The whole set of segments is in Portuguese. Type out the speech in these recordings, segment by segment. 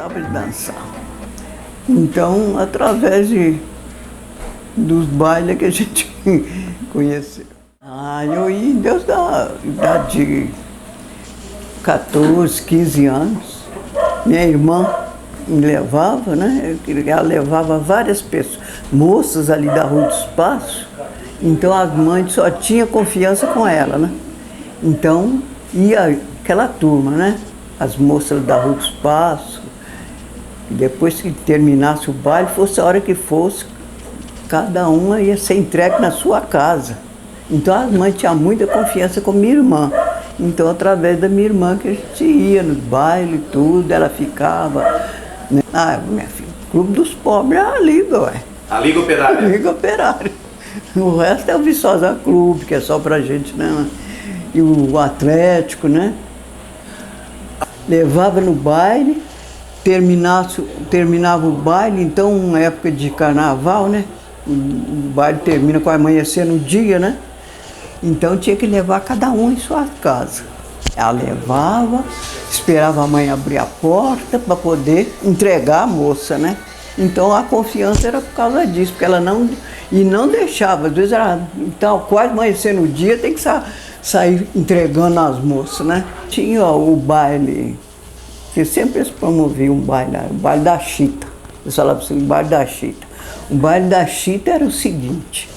gostava de dançar. Então, através dos bailes que a gente conheceu. Eu ia desde a idade de 14, 15 anos. Minha irmã me levava, né? Ela levava várias pessoas, moças ali da Rua do Espaço. Então as mães só tinham confiança com ela, né? Então ia aquela turma, né? As moças da Rua do Espaço. Depois que terminasse o baile, fosse a hora que fosse, cada uma ia ser entregue na sua casa. Então as mães tinham muita confiança com minha irmã. Então, através da minha irmã que a gente ia no baile e tudo, ela ficava. Né? Minha filha, o Clube dos Pobres é a Liga, ué. A Liga Operária? A Liga Operária. O resto é o Viçosa Clube, que é só pra gente, né? E o Atlético, né? Levava no baile, terminava o baile, então, na época de carnaval, né? O baile termina com amanhecer no dia, né? Então tinha que levar cada um em sua casa. Ela levava, esperava a mãe abrir a porta para poder entregar a moça, né? Então a confiança era por causa disso, porque ela não deixava, às vezes era, então, quase amanhecer no dia, tem que sair entregando as moças, né? Tinha o baile, que sempre eles promoviam um baile, o baile da Chita. Eu falava assim, o baile da Chita. O baile da Chita era o seguinte,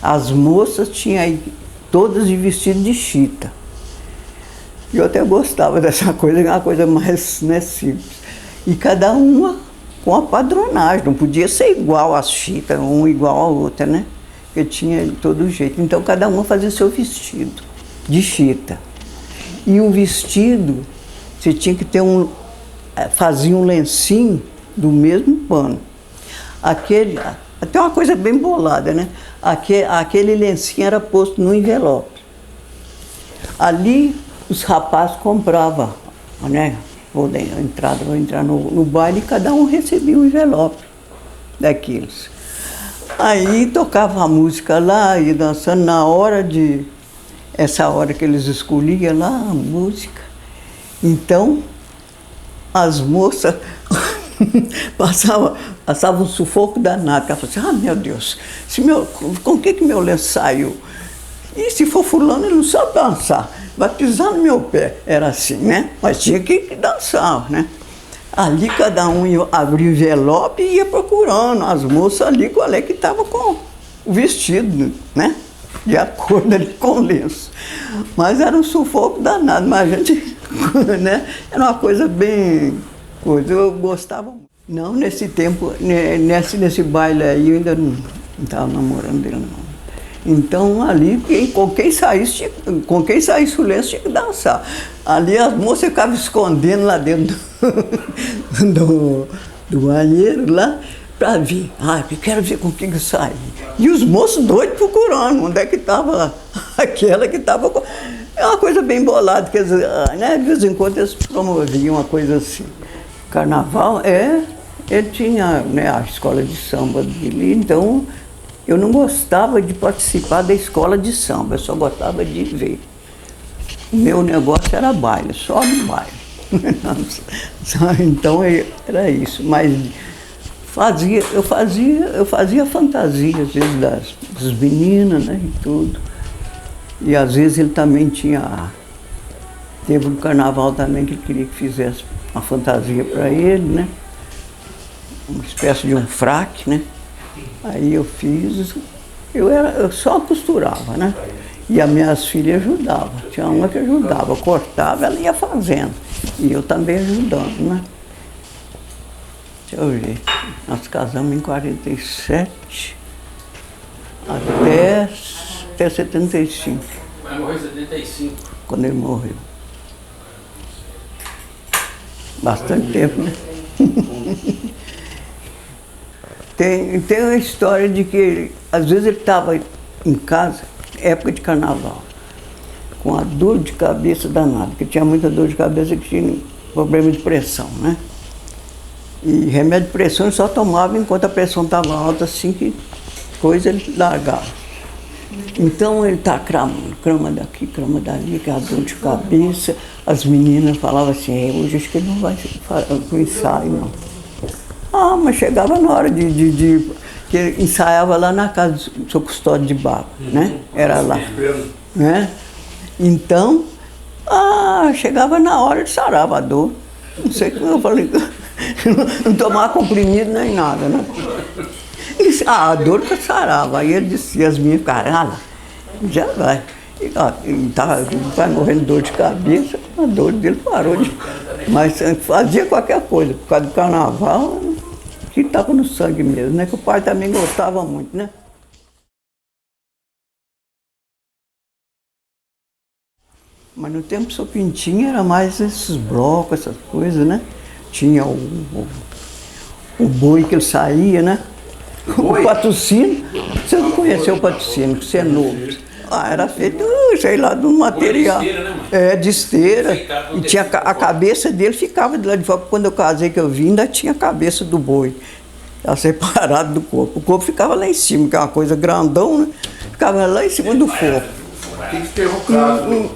as moças tinham aí todas de vestido de chita. Eu até gostava dessa coisa, uma coisa mais, né, simples. E cada uma com a padronagem, não podia ser igual às chitas, uma igual à outra, né? Porque tinha de todo jeito. Então cada uma fazia o seu vestido de chita. E o vestido, você tinha que ter fazia um lencinho do mesmo pano. Até uma coisa bem bolada, né? Aquele lencinho era posto no envelope. Ali os rapazes compravam, né? Vou entrar no baile e cada um recebia um envelope daqueles. Aí tocava a música lá, ia dançando essa hora que eles escolhiam lá a música. Então, as moças passava um sufoco danado. Ela falava assim, meu Deus, com que meu lenço saiu? E se for fulano, ele não sabe dançar, vai pisar no meu pé. Era assim, né? Mas tinha que dançar, né? Ali cada um ia abrir o envelope e ia procurando as moças ali, qual é que estava com o vestido, né? De acordo ali com o lenço. Mas era um sufoco danado, mas a gente, né? Era uma coisa bem... Eu gostava muito. Não, nesse tempo, nesse baile aí, eu ainda não estava namorando dele, não. Então, ali, com quem saísse o lenço tinha que dançar. Ali as moças ficavam escondendo lá dentro do banheiro, lá, para ver. Eu quero ver com quem que sai. E os moços doidos procurando, onde é que estava aquela que estava com... É uma coisa bem bolada, quer dizer, né? De vez em quando eles promoviam uma coisa assim. Carnaval, ele tinha, né, a escola de samba dele, então eu não gostava de participar da escola de samba, eu só gostava de ver. O meu negócio era baile, só no baile. Então era isso, mas eu fazia fantasia, às vezes, das meninas, né, e tudo. E às vezes ele também teve um carnaval também que ele queria que fizesse uma fantasia para ele, né? Uma espécie de um fraque, né? Aí eu fiz, eu só costurava, né? E as minhas filhas ajudavam. Tinha uma que ajudava, cortava, ela ia fazendo. E eu também ajudando, né? Deixa eu ver. Nós casamos em 47 até 75. Mas morreu em 75. Quando ele morreu. Bastante tempo, né? Tem uma história de que, às vezes, ele estava em casa, época de carnaval, com a dor de cabeça danada, porque tinha muita dor de cabeça, que tinha problema de pressão, né? E remédio de pressão ele só tomava enquanto a pressão estava alta, assim que coisa ele largava. Então ele tá cramando, crama daqui, crama dali, que é a dor de cabeça. As meninas falavam assim, hoje acho que ele não vai pro ensaio, não. Ah, mas chegava na hora que ele ensaiava lá na casa do seu Custódio de Barro, né? Era lá. Né? Então, chegava na hora de sarava a dor. Não sei como eu falei, não tomava comprimido nem nada, né? A dor que sarava. Aí ele disse, e as minhas ficaram, já vai. Ele vai morrendo de dor de cabeça, a dor dele parou de. Mas fazia qualquer coisa, por causa do carnaval, que estava no sangue mesmo, né? Que o pai também gostava muito, né? Mas no tempo do seu Pintinho era mais esses blocos, essas coisas, né? Tinha o boi que ele saía, né? O patrocínio. Você não conheceu o patrocínio, você é novo. Era feito, sei lá, de um material. De esteira, né, de esteira. E tinha a cabeça dele ficava de lá de fora. Quando eu casei, que eu vim, ainda tinha a cabeça do boi. Estava separado do corpo. O corpo ficava lá em cima, que é uma coisa grandão, né? Ficava lá em cima do corpo. Aqui que teve o caso,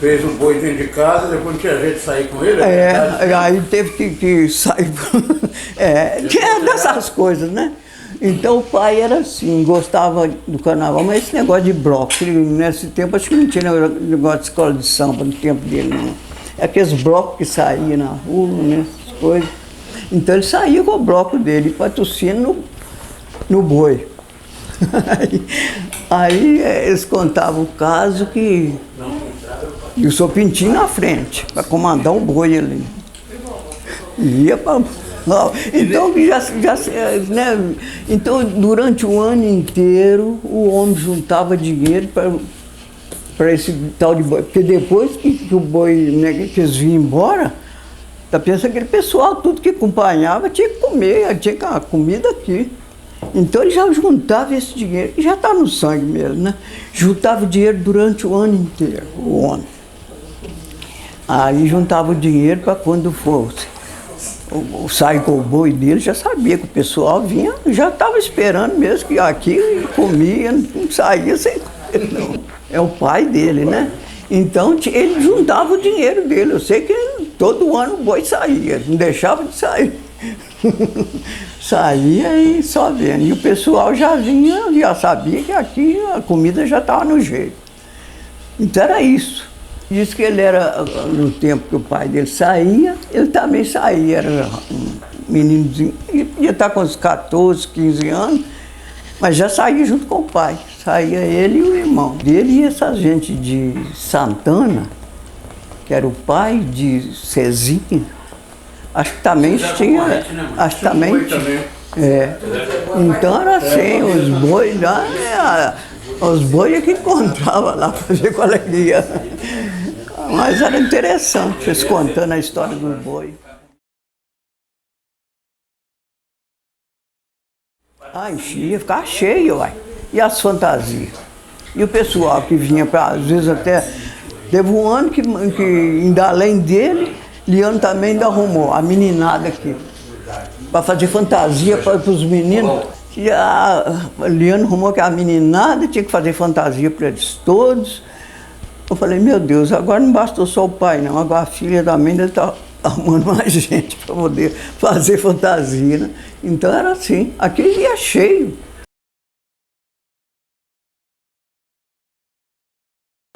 fez o boi dentro de casa, depois não tinha jeito de sair com ele. Aí teve que sair. Tinha dessas coisas, né? Então o pai era assim, gostava do carnaval, mas esse negócio de bloco, nesse tempo acho que não tinha negócio de escola de samba no tempo dele, não. É aqueles blocos que saíam na rua, né, essas coisas. Então ele saía com o bloco dele, patrocínio no boi. Aí eles contavam o caso que e o seu Pintinho na frente, para comandar o boi ali. Ia para. Então, né? Então, durante o ano inteiro, o homem juntava dinheiro para esse tal de boi. Porque depois que o boi, né, que eles vinham embora, tá pensando que aquele pessoal, tudo que acompanhava, tinha que comer, tinha a comida aqui. Então, ele já juntava esse dinheiro, e já está no sangue mesmo, né? Juntava o dinheiro durante o ano inteiro, o homem. Aí juntava o dinheiro para quando fosse. Sair com o boi dele, já sabia que o pessoal vinha, já estava esperando mesmo que aqui comia, não saía sem comer, não. É o pai dele, né? Então ele juntava o dinheiro dele. Eu sei que todo ano o boi saía, não deixava de sair. Saía e só vendo. E o pessoal já vinha, já sabia que aqui a comida já estava no jeito. Então era isso. Diz que ele era, no tempo que o pai dele saía, ele também saía, era um meninozinho, ia estar com uns 14, 15 anos, mas já saía junto com o pai. Saía ele e o irmão dele e essa gente de Santana, que era o pai de Cezinha, acho que também tinha. Acho que também tinha. Então era assim, os bois lá, os bois que encontrava lá para ver qual é que ia. Mas era interessante, eles contando a história do boi. Enchia, ficava cheio, uai. E as fantasias? E o pessoal que vinha para, às vezes até. Teve um ano que ainda além dele, Liano também ainda arrumou a meninada aqui. Para fazer fantasia para os meninos. E a Liano arrumou que a meninada tinha que fazer fantasia para eles todos. Eu falei, meu Deus, agora não bastou só o pai, não. Agora a filha também deve estar arrumando mais gente para poder fazer fantasia, né? Então era assim, aqui ia cheio.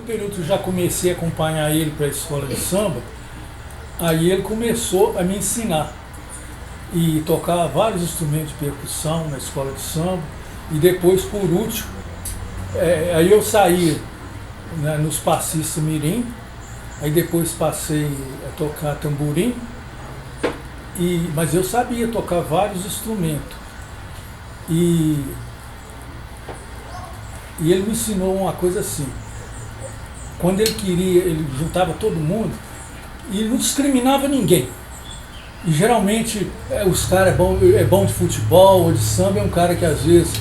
No período que eu já comecei a acompanhar ele para a escola de samba, aí ele começou a me ensinar. E tocar vários instrumentos de percussão na escola de samba. E depois, por último, aí eu saí, né, nos passistas mirim, aí depois passei a tocar tamborim, mas eu sabia tocar vários instrumentos. E ele me ensinou uma coisa assim, quando ele queria, ele juntava todo mundo e não discriminava ninguém. E geralmente os caras é bom de futebol ou de samba, é um cara que às vezes,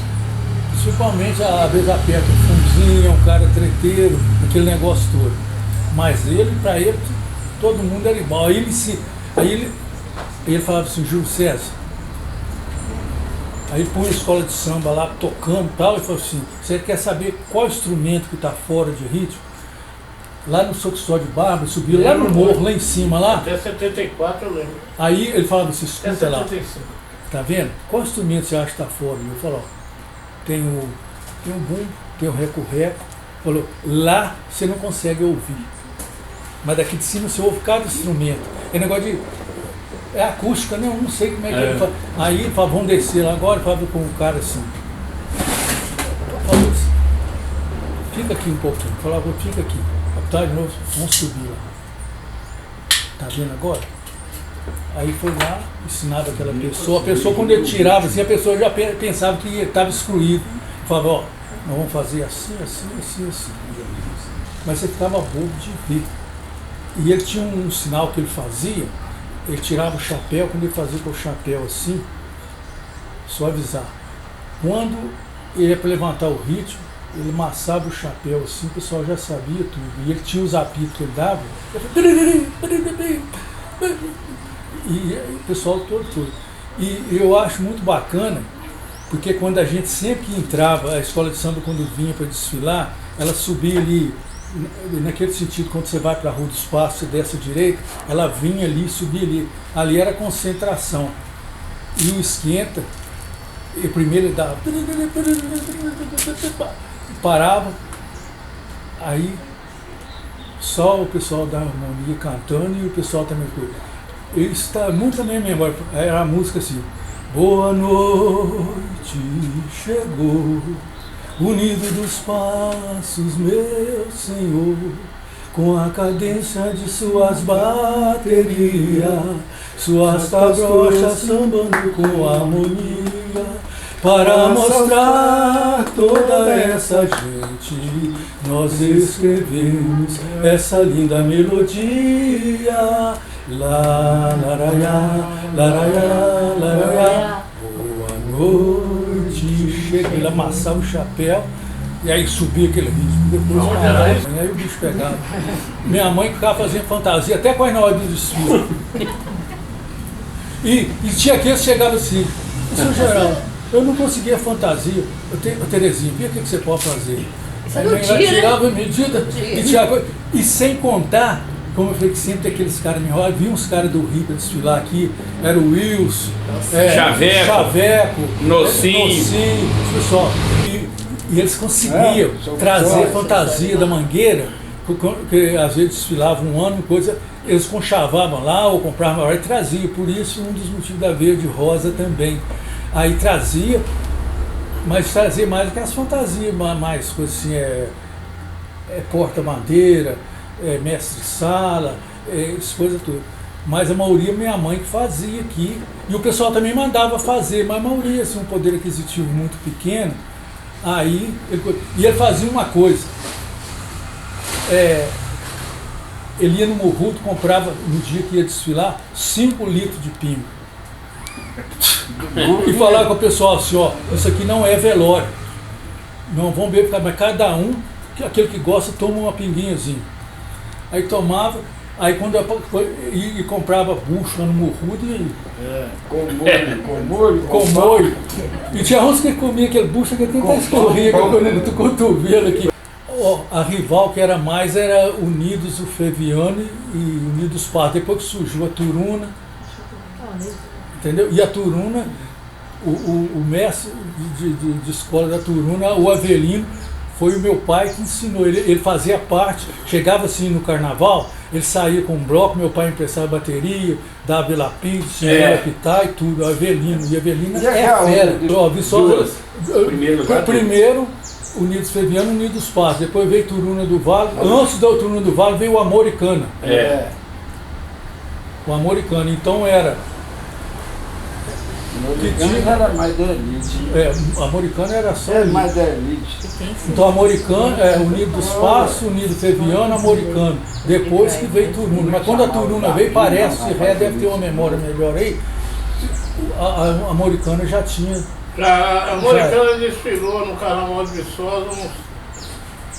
principalmente às vezes aperta o fundinho, é um cara treteiro, aquele negócio todo. Mas para ele, todo mundo era igual. Aí ele falava assim, Júlio César, Aí põe a escola de samba lá, tocando e tal, e falou assim, você quer saber qual instrumento que está fora de ritmo? Lá no Soxó de Barba, subiu lá no morro, lá em cima, lá. Até 74 eu lembro. Aí ele falava assim, Até escuta lá, 75. tá vendo? Qual instrumento você acha que está fora? E eu falo, ó, tem o bumbo, tem o reco-reco. Falou, lá você não consegue ouvir. Mas daqui de cima você ouve cada instrumento. É negócio de... É acústica, né? Eu não sei como é que ele fala. Aí ele falou, vamos descer lá agora, falava com o cara assim. Falou assim, fica aqui um pouquinho. Falava, fica aqui. Tá, de novo, vamos subir lá. Tá vendo agora? Aí foi lá, ensinava aquela pessoa. A pessoa, quando ele tirava assim, a pessoa já pensava que estava excluído. Falava, ó, nós vamos fazer assim, assim, assim, assim. Mas você ficava bobo de ver. E ele tinha um sinal que ele fazia, ele tirava o chapéu, quando ele fazia com o chapéu assim, só avisar. Quando ele ia para levantar o ritmo, ele amassava o chapéu assim, o pessoal já sabia tudo. E ele tinha os apitos que ele dava, e o pessoal todo. E eu acho muito bacana, porque quando a gente sempre que entrava, a escola de samba quando vinha para desfilar, ela subia ali, naquele sentido, quando você vai para a Rua do Espaço, você desce à direita, ela vinha ali, subia ali. Ali era concentração. E o esquenta, e primeiro ele dava, parava, aí só o pessoal da harmonia cantando e o pessoal também. Isso está muito na minha memória. Era a música assim, boa noite, chegou, unido dos passos, meu Senhor, com a cadência de suas baterias, suas cabrochas sambando com harmonia, para mostrar toda essa gente, nós escrevemos essa linda melodia. Lá, laraiá, laraiá, laraiá. Boa noite, chega. Ele amassava o chapéu e aí subia aquele ritmo. Depois parava, e aí o bicho pegava. Minha mãe ficava fazendo fantasia até quase na hora do desfile. E tinha aqueles que chegavam assim, seu Geraldo, eu não conseguia fantasia. Terezinha, vê o que você pode fazer. Você Aí não ela tira, tirava a né? medida e tinha coisa. E sem contar, como eu falei que sempre aqueles caras me enrolam, vi uns caras do Rio para desfilar aqui, era o Wilson, Chaveco, Nocinho, pessoal. E eles conseguiam trazer fantasia da Mangueira, que às vezes desfilavam um ano, coisa, eles conchavavam lá ou compravam lá e traziam. Por isso, um dos motivos da Verde Rosa também. Aí trazia, mas trazia mais do que as fantasias, mais coisas assim, porta-bandeira, mestre-sala, essas coisas tudo. Mas a maioria minha mãe que fazia aqui. E o pessoal também mandava fazer, mas a maioria, assim, um poder aquisitivo muito pequeno. Aí, ele fazia uma coisa. Ele ia no Morrudo, comprava, no dia que ia desfilar, 5 litros de pingo. E falava com o pessoal assim, ó, isso aqui não é velório. Não vão beber, mas cada um, aquele que gosta, toma uma pinguinhazinha. Aí tomava, aí quando e comprava bucho no Morrudo e... Com molho. E tinha uns que comia aquele bucho que até escorria no cotovelo aqui. A rival que era mais era Unidos o Feviano e Unidos Parto. Depois que surgiu a Turuna, entendeu? E a Turuna, o mestre de escola da Turuna, o Avelino, foi o meu pai que ensinou. Ele fazia parte, chegava assim no carnaval, ele saía com um bloco, meu pai emprestava bateria, dava velapim, ensinava a pitar e tudo, o Avelino. E a Avelino é fera. Primeiro, Unidos Feviano, Unidos Passos. Depois veio Turuna do Vale. Antes da Turuna do Vale veio o Amoricana. O Amoricana. Então era... Era mais da elite. A Amoricana era só... É mais da elite. Então Amoricano, Unido dos Passos, Unido Feviano, Amoricano. Depois que veio Turuna. Mas quando a Turuna veio, parece, se deve ter uma memória melhor aí, a Amoricana já tinha... A Amoricana desfilou no Carnaval de Viçosa uns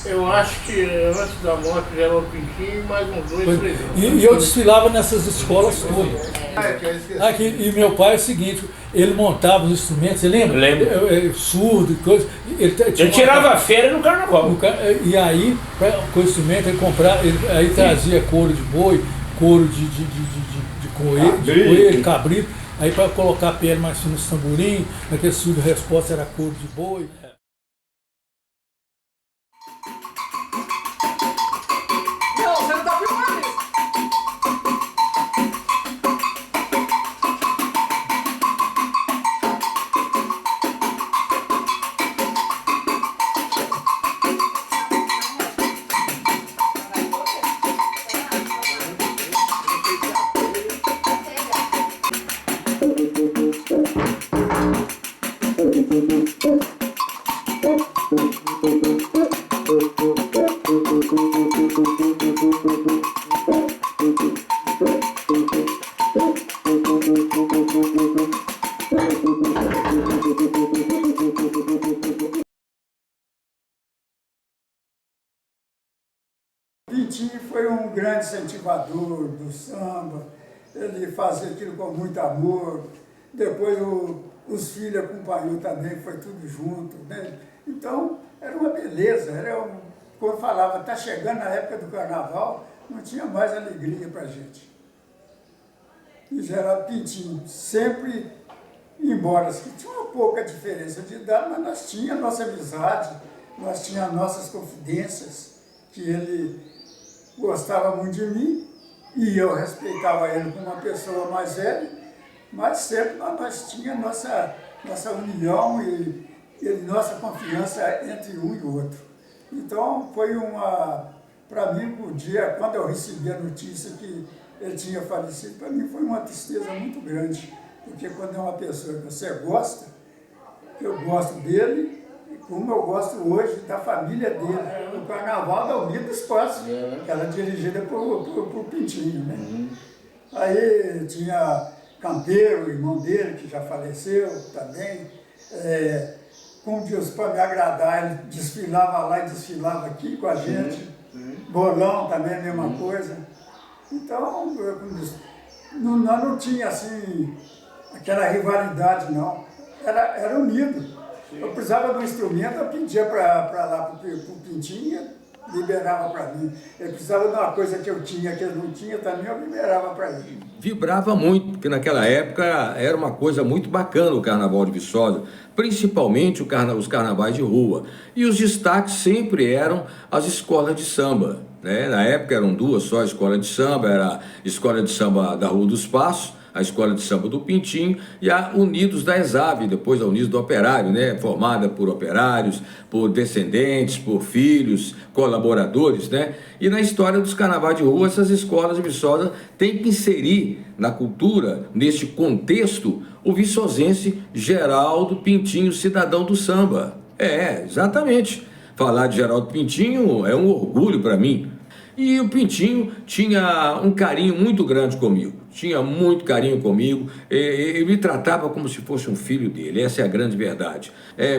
Eu acho que antes da morte já era o Pintinho e mais uns 2, 3 anos. E eu desfilava nessas escolas todas. E meu pai é o seguinte, ele montava os instrumentos, você lembra? Lembro. Surdo, coisa. Ele tirava férias no carnaval. E aí, com o instrumento, ele comprava, aí trazia couro de boi, couro de coelho, cabrito, aí para colocar a pele mais fina nos tamborim, naquele surdo resposta era couro de boi. Pintinho foi um grande incentivador do samba, ele fazia aquilo com muito amor, depois os filhos acompanhou também, foi tudo junto, né? Então era uma beleza, como eu falava, está chegando na época do carnaval, não tinha mais alegria para a gente. E Geraldo Pintinho sempre, embora tinha uma pouca diferença de idade, mas nós tínhamos a nossa amizade, nós tínhamos as nossas confidências, que ele gostava muito de mim e eu respeitava ele como uma pessoa mais velha, mas sempre nós tínhamos nossa união e nossa confiança entre um e outro. Então foi para mim, o dia, quando eu recebi a notícia que ele tinha falecido, para mim foi uma tristeza muito grande, porque quando é uma pessoa que você gosta, eu gosto dele, como eu gosto hoje da família dele, no Carnaval da União do Espaço, que era dirigida por Pintinho, né? Aí tinha Campeiro, o irmão dele, que já faleceu também. Como Deus, para me agradar, ele desfilava lá e desfilava aqui com a gente. Bolão também, a mesma coisa. Então, nós não tinha assim, aquela rivalidade, não. Era unido. Eu precisava de um instrumento, eu pedia para lá para o Pintinho, liberava para mim. Ele precisava de uma coisa que eu tinha, que ele não tinha também, eu liberava para ele. Vibrava muito, porque naquela época era uma coisa muito bacana o Carnaval de Viçosa, principalmente os carnavais de rua. E os destaques sempre eram as escolas de samba, né? Na época eram duas só escolas de samba, era a Escola de Samba da Rua dos Passos, a Escola de Samba do Pintinho e a Unidos da Exave, depois a Unidos do Operário, né? Formada por operários, por descendentes, por filhos, colaboradores, né? E na história dos carnavais de rua, essas escolas de Viçosa têm que inserir na cultura, neste contexto, o viçosense Geraldo Pintinho, cidadão do samba. Exatamente. Falar de Geraldo Pintinho é um orgulho para mim. E o Pintinho tinha um carinho muito grande comigo, tinha muito carinho comigo, ele me tratava como se fosse um filho dele, essa é a grande verdade.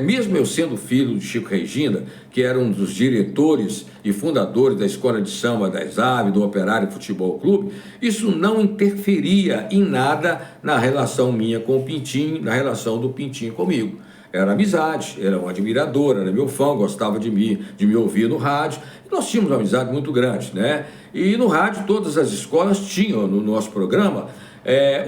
Mesmo eu sendo filho de Chico Regina, que era um dos diretores e fundadores da Escola de Samba da Exave, do Operário Futebol Clube, isso não interferia em nada na relação minha com o Pintinho, na relação do Pintinho comigo. Era amizade, era um admirador, era meu fã, gostava de me ouvir no rádio. E nós tínhamos uma amizade muito grande, né? E no rádio todas as escolas tinham no nosso programa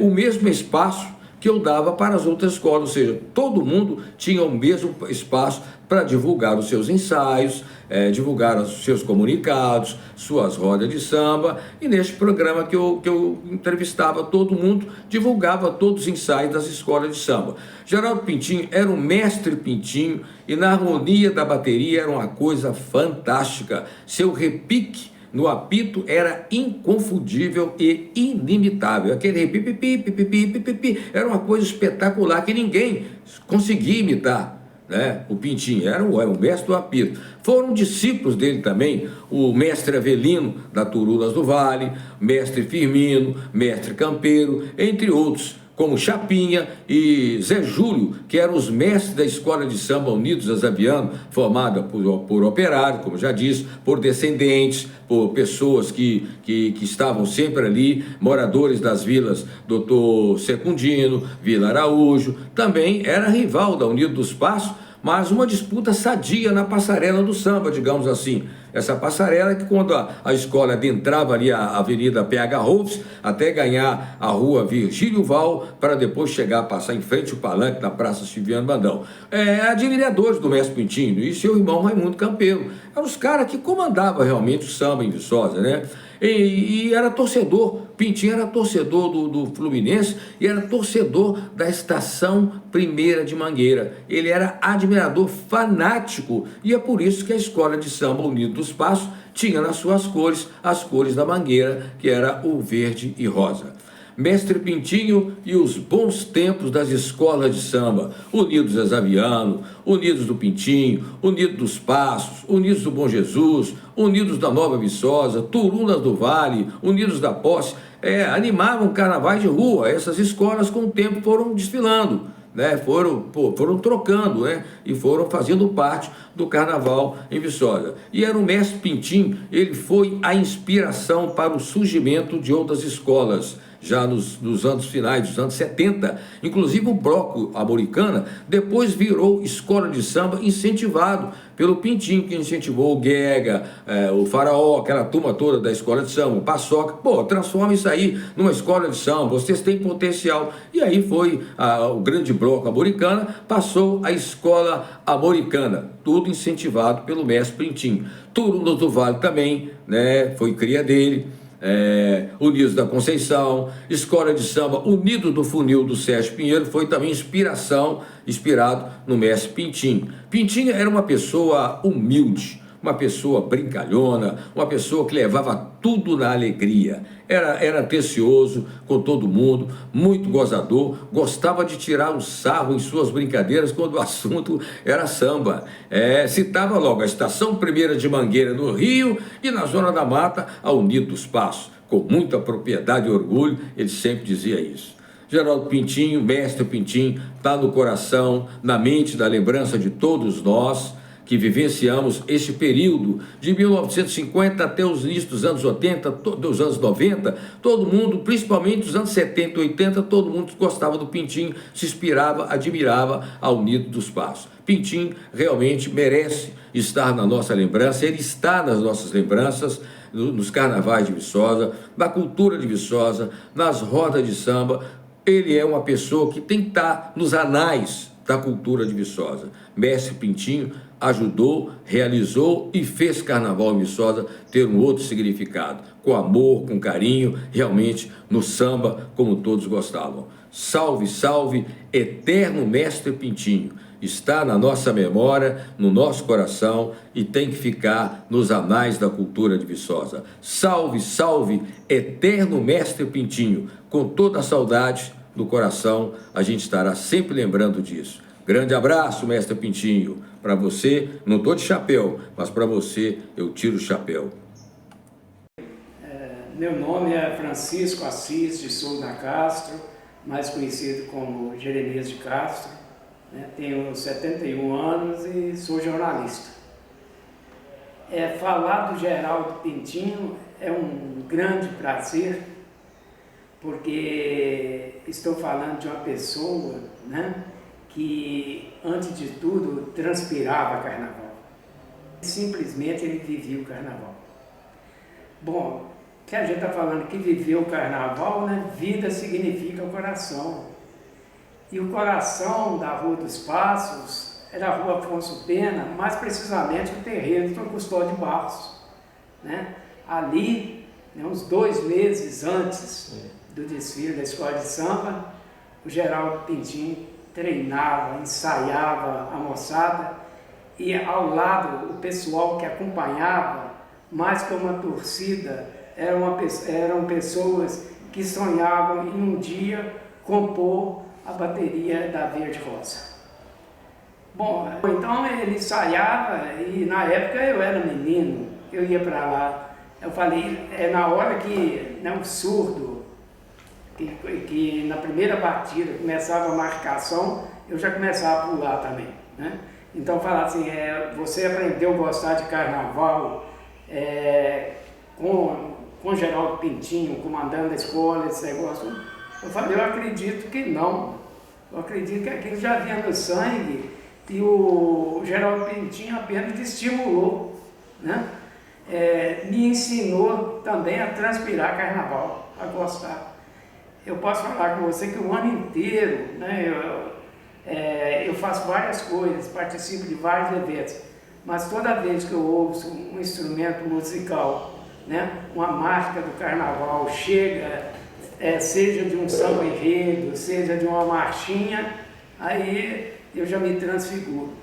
o mesmo espaço que eu dava para as outras escolas, ou seja, todo mundo tinha o mesmo espaço para divulgar os seus ensaios, divulgar os seus comunicados, suas rodas de samba, e neste programa que eu entrevistava todo mundo, divulgava todos os ensaios das escolas de samba. Geraldo Pintinho era um mestre Pintinho, e na harmonia da bateria era uma coisa fantástica. Seu repique no apito era inconfundível e inimitável. Aquele repipipipipipipipi era uma coisa espetacular que ninguém conseguia imitar, né? O Pintinho era o mestre do apito. Foram discípulos dele também, o mestre Avelino, da Turulas do Vale, mestre Firmino, mestre Campeiro, entre outros. como Chapinha e Zé Júlio, que eram os mestres da Escola de Samba Unidos Azaviano, formada por operários, como já disse, por descendentes, por pessoas que estavam sempre ali, moradores das vilas Doutor Secundino, Vila Araújo. Também era rival da Unido dos Passos, mas uma disputa sadia na passarela do samba, digamos assim. Essa passarela que quando a escola adentrava ali a Avenida PH Rolfs, até ganhar a rua Virgílio Val, para depois chegar a passar em frente ao Palanque na Praça Silviano Brandão. Admiradores do Mestre Pintinho e seu irmão Raimundo Campelo. Eram os caras que comandavam realmente o samba em Viçosa, né? E era torcedor, Pintinho era torcedor do Fluminense e era torcedor da Estação Primeira de Mangueira. Ele era admirador fanático e é por isso que a Escola de Samba Unido dos Passos tinha nas suas cores as cores da Mangueira, que era o verde e rosa. Mestre Pintinho e os bons tempos das escolas de samba, Unidos Azaviano, Unidos do Pintinho, Unidos dos Passos, Unidos do Bom Jesus, Unidos da Nova Viçosa, Turunas do Vale, Unidos da Posse, animavam carnavais de rua. Essas escolas com o tempo foram desfilando, né? Foram trocando, né? E foram fazendo parte do carnaval em Viçosa. E era o Mestre Pintinho, ele foi a inspiração para o surgimento de outras escolas, já nos anos finais dos anos 70, inclusive o Bloco Americana depois virou escola de samba incentivado pelo Pintinho, que incentivou o Guega, o Faraó, aquela turma toda da escola de samba, o Paçoca. Transforma isso aí numa escola de samba, vocês têm potencial. E aí foi o grande Bloco Americana, passou a escola americana, tudo incentivado pelo Mestre Pintinho. Turunas do Vale também, né, foi cria dele. Unidos da Conceição, Escola de Samba Unido do Funil do Sérgio Pinheiro foi também inspirado no Mestre Pintinho. Pintinho era uma pessoa humilde, uma pessoa brincalhona, uma pessoa que levava tudo na alegria. Era atencioso com todo mundo, muito gozador, gostava de tirar um sarro em suas brincadeiras quando o assunto era samba. Citava logo a Estação Primeira de Mangueira no Rio e na Zona da Mata a Unido dos Passos. Com muita propriedade e orgulho, ele sempre dizia isso. Geraldo Pintinho, Mestre Pintinho, está no coração, na mente, da lembrança de todos nós que vivenciamos esse período de 1950 até os inícios dos anos 80, dos anos 90, todo mundo, principalmente dos anos 70 e 80, todo mundo gostava do Pintinho, se inspirava, admirava a Unido dos Passos. Pintinho realmente merece estar na nossa lembrança, ele está nas nossas lembranças, nos carnavais de Viçosa, na cultura de Viçosa, nas rodas de samba. Ele é uma pessoa que tem que estar nos anais da cultura de Viçosa. Mestre Pintinho ajudou, realizou e fez carnaval em Viçosa ter um outro significado, com amor, com carinho, realmente no samba como todos gostavam. Salve, salve, eterno Mestre Pintinho, está na nossa memória, no nosso coração e tem que ficar nos anais da cultura de Viçosa. Salve, salve, eterno Mestre Pintinho, com toda a saudade do coração, a gente estará sempre lembrando disso. Grande abraço, Mestre Pintinho. Para você, não estou de chapéu, mas para você eu tiro o chapéu. Meu nome é Francisco Assis de Souza Castro, mais conhecido como Jeremias de Castro. Tenho 71 anos e sou jornalista. Falar do Geraldo Pintinho é um grande prazer, porque estou falando de uma pessoa, que, antes de tudo, transpirava carnaval. Simplesmente ele vivia o carnaval. Bom, que a gente está falando que viveu o carnaval, vida significa o coração. E o coração da Rua dos Passos era a Rua Afonso Pena, mais precisamente o terreiro do Custódio Barros. Ali, uns 2 meses antes do desfile da escola de samba, o Geraldo Pintinho treinava, ensaiava a moçada e ao lado o pessoal que acompanhava, mais que uma torcida, eram pessoas que sonhavam em um dia compor a bateria da Verde Rosa. Bom, então ele ensaiava e na época eu era menino, eu ia para lá, eu falei, na hora que o surdo que na primeira batida começava a marcação, eu já começava a pular também, né? Então falava assim, você aprendeu a gostar de carnaval com Geraldo Pintinho, comandando a escola, esse negócio. Eu falei, eu acredito que não. Eu acredito que aquilo já vinha no sangue e o Geraldo Pintinho apenas estimulou, né? Me ensinou também a transpirar carnaval, a gostar. Eu posso falar com você que o ano inteiro, né, eu faço várias coisas, participo de vários eventos, mas toda vez que eu ouço um instrumento musical, né, uma marca do carnaval chega, seja de um samba enredo, seja de uma marchinha, aí eu já me transfiguro,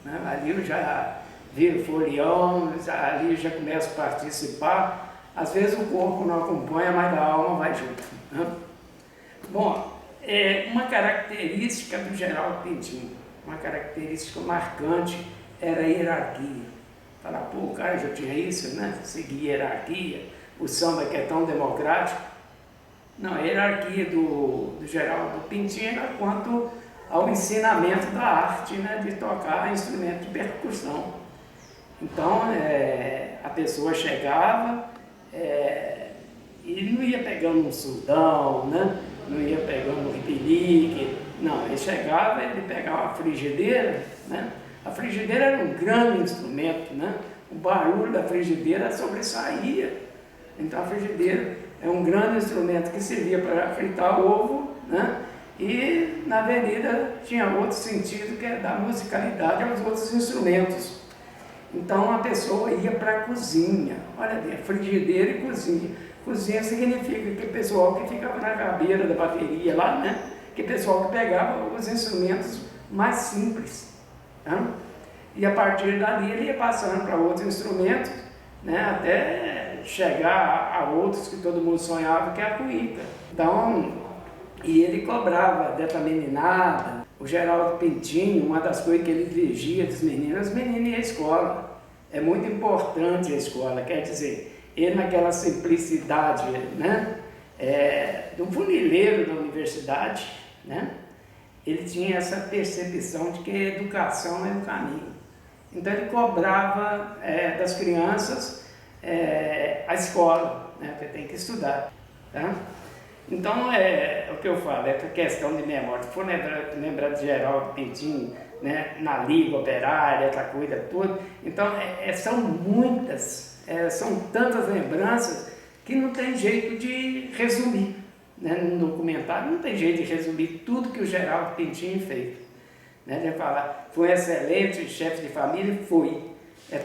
né? Ali eu já viro folião, ali eu já começo a participar. Às vezes o corpo não acompanha, mas a alma vai junto, né? Bom, uma característica do Geraldo Pintinho, uma característica marcante era a hierarquia. Falar, pô, o cara já tinha isso, né? Seguir hierarquia, o samba que é tão democrático. Não, a hierarquia do Geraldo Pintinho era quanto ao ensinamento da arte, né, de tocar instrumento de percussão. Então, a pessoa chegava e não ia pegando um surdão, né, não ia pegando um ripelique, não, ele chegava, ele pegava a frigideira, né, a frigideira era um grande instrumento, né, o barulho da frigideira sobressaía. Então a frigideira é um grande instrumento que servia para fritar ovo, né? E na avenida tinha outro sentido, que é dar musicalidade aos outros instrumentos. Então a pessoa ia para a cozinha, olha bem, frigideira e cozinha. Cozinha significa que o pessoal que ficava na cabeça da bateria lá, né? Que o pessoal que pegava os instrumentos mais simples, né? E a partir dali ele ia passando para outros instrumentos, né? Até chegar a outros que todo mundo sonhava, que é a cuíca. Então, e ele cobrava dessa meninada. O Geraldo Pintinho, uma das coisas que ele exigia dos meninos, os meninos iam à escola. É muito importante a escola, quer dizer, ele naquela simplicidade, né, do funileiro da universidade, né, ele tinha essa percepção de que a educação é o caminho. Então ele cobrava das crianças a escola, né, que tem que estudar, tá? Então, o que eu falo, essa questão de memória, se for lembrar de Geraldo Pintinho, né, na Liga Operária, essa coisa toda, então são muitas, são tantas lembranças que não tem jeito de resumir, né, num documentário não tem jeito de resumir tudo que o Geraldo Pintinho fez, né, de falar, foi um excelente chefe de família, foi,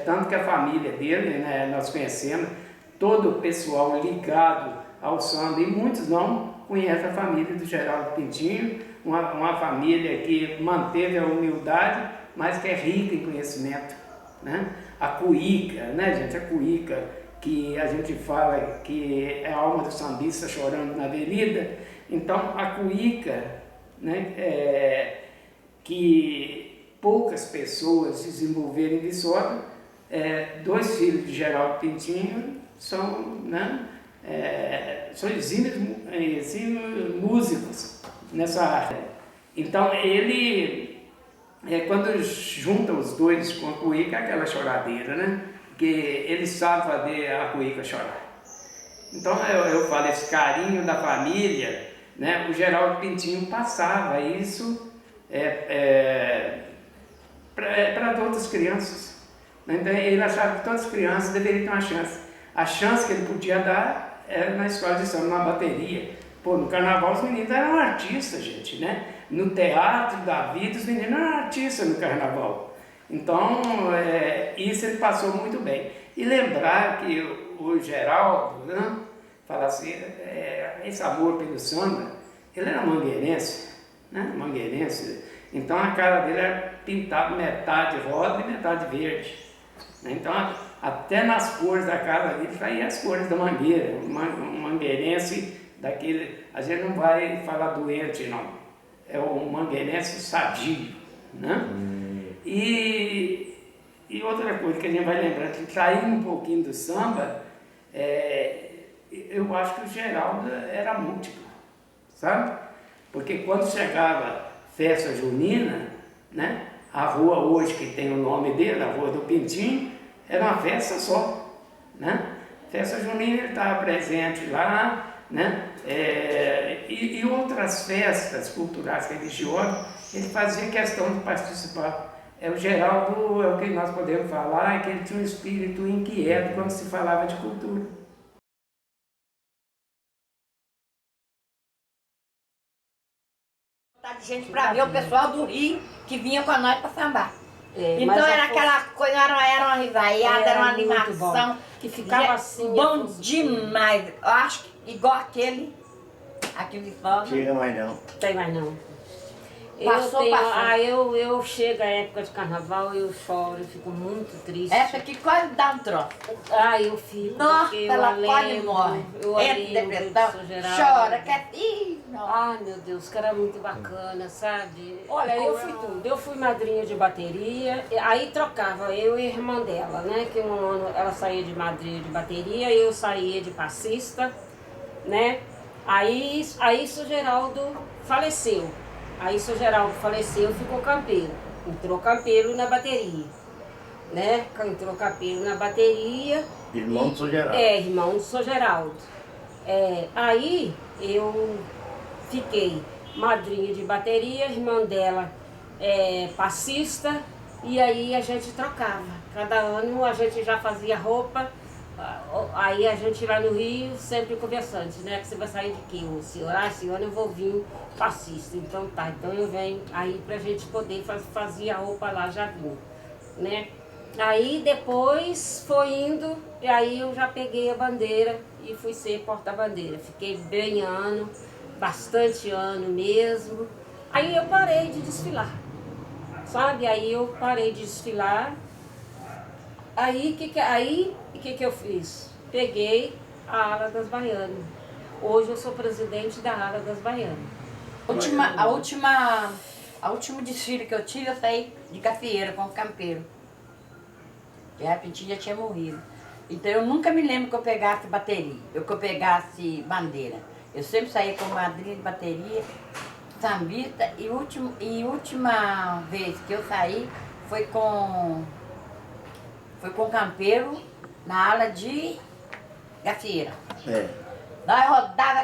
tanto que a família dele, né, nós conhecemos, todo o pessoal ligado ao samba, e muitos não conhecem a família do Geraldo Pintinho, uma família que manteve a humildade, mas que é rica em conhecimento, né? A cuíca, né, gente? A cuíca, que a gente fala que é a alma do sambista chorando na avenida. Então, a cuíca, né, que poucas pessoas desenvolveram em Viçosa, dois filhos de Geraldo Pintinho são, né, são exímios músicos nessa arte. Então ele, quando junta os dois com a cuíca, é aquela choradeira, né? Porque ele sabe fazer a cuíca chorar. Então eu falo, esse carinho da família, né? O Geraldo Pintinho passava isso para outras crianças. Então ele achava que todas as crianças deveriam ter uma chance. A chance que ele podia dar era na escola de samba, na bateria. Pô, no carnaval os meninos eram artistas, gente, né? No teatro da vida, os meninos eram artistas no carnaval. Então, isso ele passou muito bem. E lembrar que o Geraldo, né, fala assim, esse amor pelo samba, ele era mangueirense, né? Mangueirense. Então a cara dele era pintada metade rosa e metade verde. Então, até nas cores da cara dele saíam as cores da mangueira, um mangueirense daquele, a gente não vai falar doente não, é um mangueirense sadio, né? E outra coisa que a gente vai lembrar, que saindo um pouquinho do samba, eu acho que o Geraldo era múltiplo, sabe? Porque quando chegava festa junina, né? A rua hoje, que tem o nome dele, a Rua do Pintinho, era uma festa só, né? Festa junina ele estava presente lá, né? E outras festas culturais, religiosas, ele fazia questão de participar. O Geraldo, é o que nós podemos falar, é que ele tinha um espírito inquieto quando se falava de cultura. De gente para ver o pessoal do Rio que vinha com nós para sambar. Então era aquela coisa, era uma risaiada, era uma animação que ficava assim. Bom demais. Eu acho que igual aquele fogos. Chega mais não. Tem mais não. Passou. Eu chego a época de carnaval, eu choro, eu fico muito triste. Essa aqui quase dá um troço. Eu fico. Nossa, ela quase morre. Entra depressão, chora, quer. Ai, meu Deus, que era muito bacana, sabe? Olha, eu fui tudo. Eu fui madrinha de bateria, aí trocava eu e a irmã dela, né? Que um ano ela saía de madrinha de bateria, eu saía de passista, né? Aí seu Geraldo faleceu. Aí seu Geraldo faleceu, ficou campeiro. Entrou campeiro na bateria, né? Entrou campeiro na bateria. Irmão do seu Geraldo. Irmão do seu Geraldo. Aí eu fiquei madrinha de bateria, irmã dela passista, e aí a gente trocava. Cada ano a gente já fazia roupa, aí a gente lá no Rio sempre conversando, né? Que você vai sair de quê? Esse ano eu vou vir passista, então tá, então eu venho aí pra gente poder fazer a roupa lá, já vim, né? Aí depois foi indo, e aí eu já peguei a bandeira e fui ser porta-bandeira. Fiquei bem ano, bastante ano mesmo. Aí eu parei de desfilar, sabe? Aí eu parei de desfilar. Aí o que eu fiz? Peguei a ala das baianas. Hoje eu sou presidente da ala das baianas. A último desfile que eu tive, eu saí de gafieira com o campeiro. E a Pintinha já tinha morrido. Então eu nunca me lembro que eu pegasse bateria, que eu pegasse bandeira. Eu sempre saía com madrinha de bateria, sambista, e última vez que eu saí foi com o campeiro na ala de gafieira. Nós rodava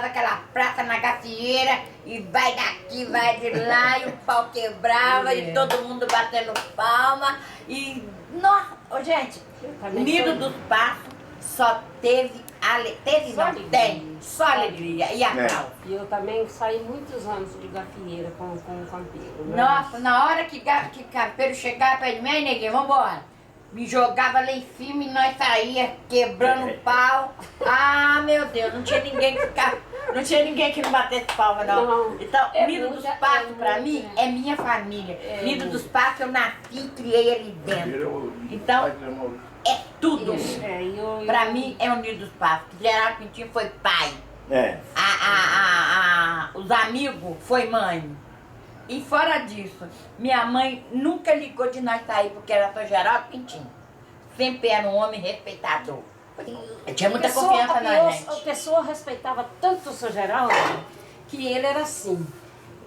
aquela praça na gafieira e vai daqui, vai de lá, e o pau quebrava e todo mundo batendo palma. E, nossa, gente, Nido dos Passos só tem só alegria e aplauso. E eu também saí muitos anos de gafieira com o campeiro. Né? Nossa, na hora que o campeiro chegava perto de mim, aí neguinho, vambora. Me jogava lá em cima e nós saía quebrando o pau. Ah, meu Deus, não tinha ninguém que não batesse palma, não. Então, Nido dos Passos, pra mim, é minha família. Nido dos Passos, eu nasci e criei ali dentro. Então, é tudo. Pra mim, é o Nido dos Passos. Geraldo Pintinho foi pai. Os amigos foi mãe. E fora disso, minha mãe nunca ligou de nós sair porque era só Geraldo Pintinho. Sempre era um homem respeitador. Eu tinha muita confiança na gente. A pessoa respeitava tanto o seu Geraldo que ele era assim.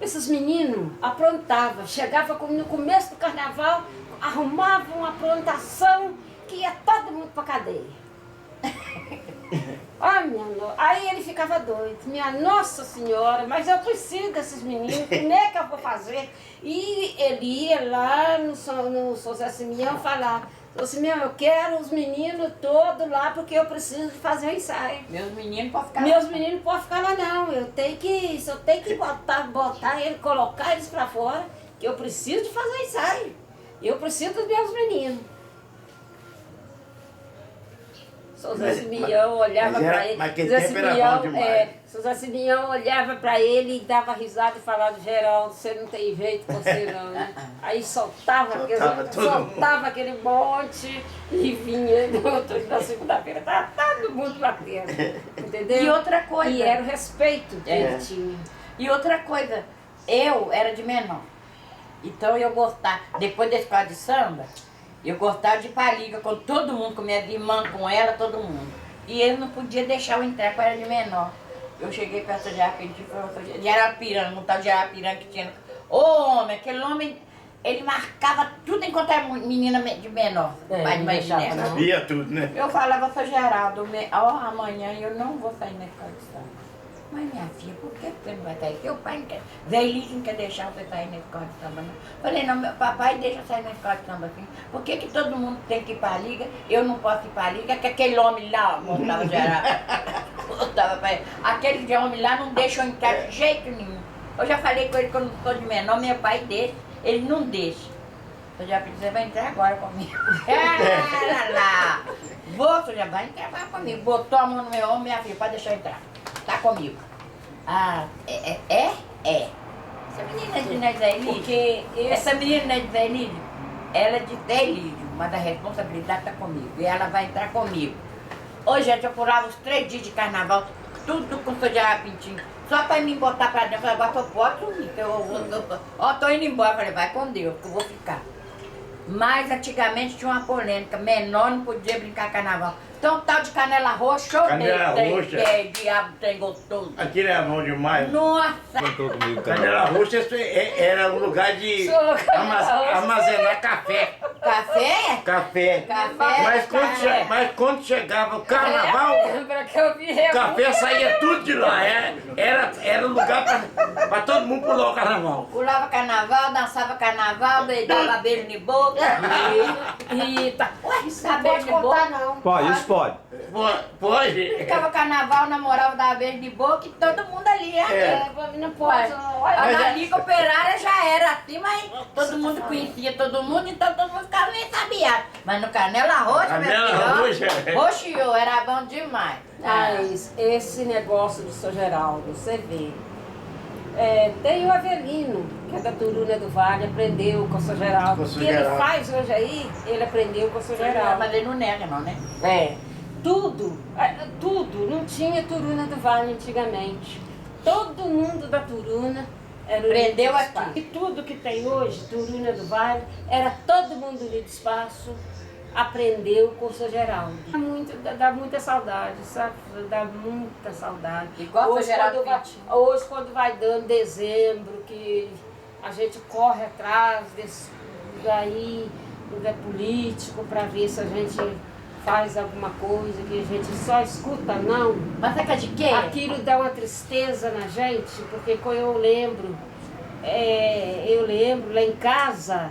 Esses meninos aprontavam, chegavam no começo do carnaval, arrumavam uma aprontação que ia todo mundo pra cadeia. Aí ele ficava doido. Minha Nossa Senhora, mas eu preciso desses meninos, como é que eu vou fazer? E ele ia lá no São Zé Simeão falar: São Simeão, eu quero os meninos todos lá porque eu preciso fazer o ensaio. Meus meninos podem ficar lá. Meus meninos não podem ficar lá não. Eu tenho que botar ele, colocar eles pra fora, que eu preciso de fazer o ensaio. Eu preciso dos meus meninos. São Zé Simeão olhava para ele. Mas que tempo era bom demais. São Zé Simeão olhava para ele e dava risada e falava: Geraldo, você não tem jeito com você não. Aí soltava aquele monte e vinha no outro da segunda-feira. Estava todo mundo batendo. Entendeu? E outra coisa. E era o respeito que ele tinha. E outra coisa, eu era de menor. Então eu gostava, depois da escola de samba, eu gostava de ir pra liga com todo mundo, com minha irmã, com ela, todo mundo. E ele não podia deixar eu entrar, porque eu era de menor. Eu cheguei perto de Arapinti, de Arapiranga, um tal de Arapiranga que tinha. Ô homem, aquele homem, ele marcava tudo enquanto era menina de menor. Pai de Maginés. Sabia tudo, né? Eu falava, seu Geraldo, amanhã eu não vou sair na escola de samba. Mas minha filha, por que você não vai sair? Seu pai não quer. Velhinho não quer deixar você sair na escola de samba, não. Falei, não, meu papai deixa eu sair na escola de samba assim. Por que todo mundo tem que ir para a liga? Eu não posso ir para a liga, que aquele homem lá, mostrava Geraldo. Aquele homem lá não deixa eu entrar de jeito nenhum. Eu já falei com ele que eu não sou de menor, meu pai deixa, ele não deixa. Eu já pedi, você vai entrar agora comigo. Lá. Você já vai entrar comigo. Botou a mão no meu ombro, minha filha, pode deixar eu entrar. Tá comigo. Ah, Essa menina não é de Zé Lídio? Essa menina não é de Zé Lídio? Ela é de Zé Lídio, mas a responsabilidade tá comigo. E ela vai entrar comigo. Hoje, gente, eu pulava os 3 dias de carnaval, tudo com o seu Jarapintinho. Só para me botar pra dentro, eu falei, agora eu posso sumir, tô indo embora. Eu falei, vai com Deus, que eu vou ficar. Mas antigamente tinha uma polêmica, menor não podia brincar carnaval. Então tal de canela roxa, eu dei, diabo tem gostoso. Aquilo é bom demais. Nossa! Canela roxa era um lugar de armazenar café. Café? Café. Mas quando chegava o carnaval, o café saía tudo de lá. Era um lugar para todo mundo pular o carnaval. Pulava carnaval, dançava carnaval, dava beijo de boca. Ué, beijo de boca não. Pode, isso pode. Pode. Ficava carnaval, namorava, dava beijo de boca e todo mundo ali. Não pode. Na Liga Operária já era assim, mas todo mundo conhecia todo mundo, então todo mundo ficava nem sabiado. Mas no Canela Roxa, roxo, era bom demais. Mas esse negócio do seu Geraldo, você vê. Tem o Avelino, que é da Turuna do Vale, aprendeu com o seu Geraldo. O que ele faz hoje aí, ele aprendeu com o seu Geraldo. Mas ele não nega não, né? Tudo, não tinha Turuna do Vale antigamente. Todo mundo da Turuna era aprendeu aqui. E tudo que tem hoje, Turuna do Vale, era todo mundo unido espaço, aprendeu com o seu Geraldo. Dá muita saudade, sabe? Dá muita saudade. Igual o Geraldo hoje, quando vai dando dezembro, que a gente corre atrás desse daí, lugar político, para ver se a gente faz alguma coisa, que a gente só escuta não. Mas sabe de quê? Aquilo dá uma tristeza na gente, porque quando eu lembro lá em casa,